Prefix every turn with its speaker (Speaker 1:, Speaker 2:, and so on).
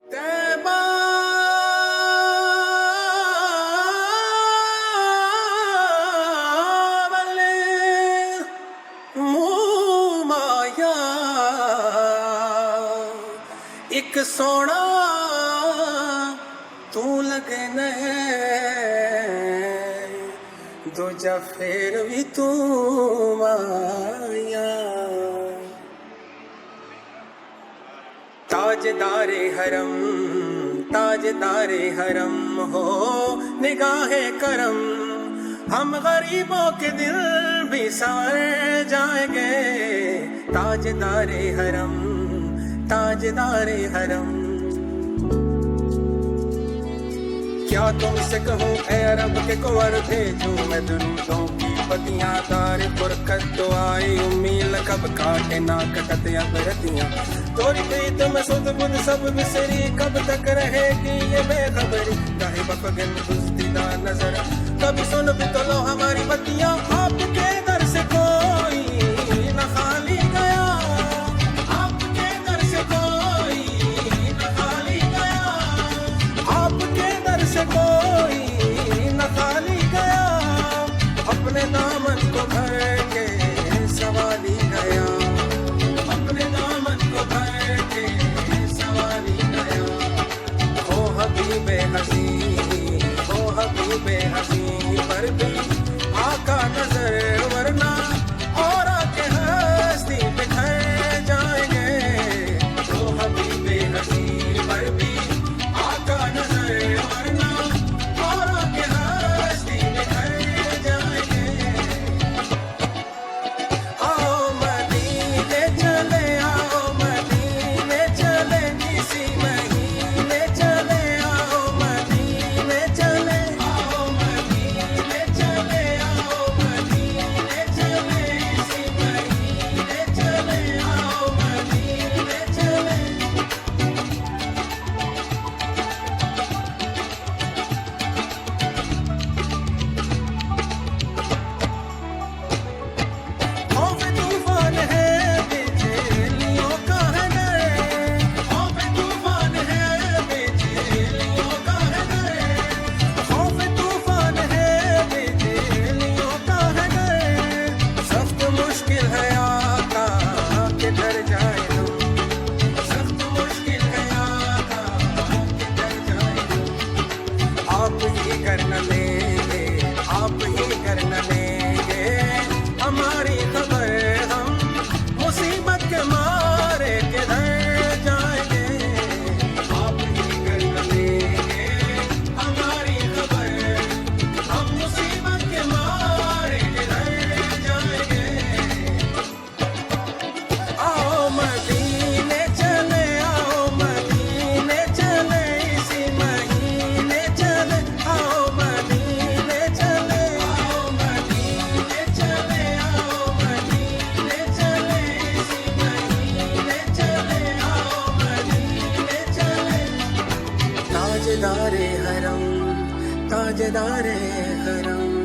Speaker 1: तैबा वाले मुंह माया एक सोना तू लगना दूजा फिर भी तू माया ताजदारे हरम हो निगाहे करम हम गरीबों के दिल भी संवर जाएंगे ताजदारे हरम क्या तुमसे कहूँ ऐ अरब के कुंवर भेजूं मैं दुरूदों की पतियाँ तारे फुरकत तो आई उम्मीद कब काटे ना कटत या बरतियाँ तोरी प्रीत में सुध बुध सब बिसरी कब तक रहेगी ये बेखबरी काहे बफगन बुज़दिदा नजर कभी सुन भी तो लो हमारी बतियाँ आपके दर से कोई न खाली गया आपके दर से कोई न खाली गया आपके दर से कोई न खाली गया अपने दामन को भर के सवाली गया अपने दामन को भर के सवाली गया हो हबीबे हसी पर भी आका नजर वरना और आके हस्ती बिखर जाएंगे हो हबीबे हसी पर भी आका नजर वरना और आके हस्ती बिखर जाएंगे आओ मदीने चले इसी महीने चले आओ मदीने चले आओ मदीने चले आओ मदीने चले इसी महीने चले आओ मदीने चले खौफ तूफान है बेचैनियों का है डर खौफ तूफान है बेचैनियों का है डर खौफ तूफान है बेचैनियों का है डर सख्त मुश्किल है आका किधर जाए हम सख्त मुश्किल है आका किधर जाए हम आप ही कर न लेंगे हमारी खबर हम मुसीबत के मारे किधर जाएंगे आप ही कर न लेंगे हमारी खबर हम मुसीबत के मारे किधर जाएंगे आओ मदीने चले इसी महीने चले आओ मदीने चले आओ मदीने चले आओ मदीने चले इसी महीने चले आओ मदीने चले ताजदारे हरम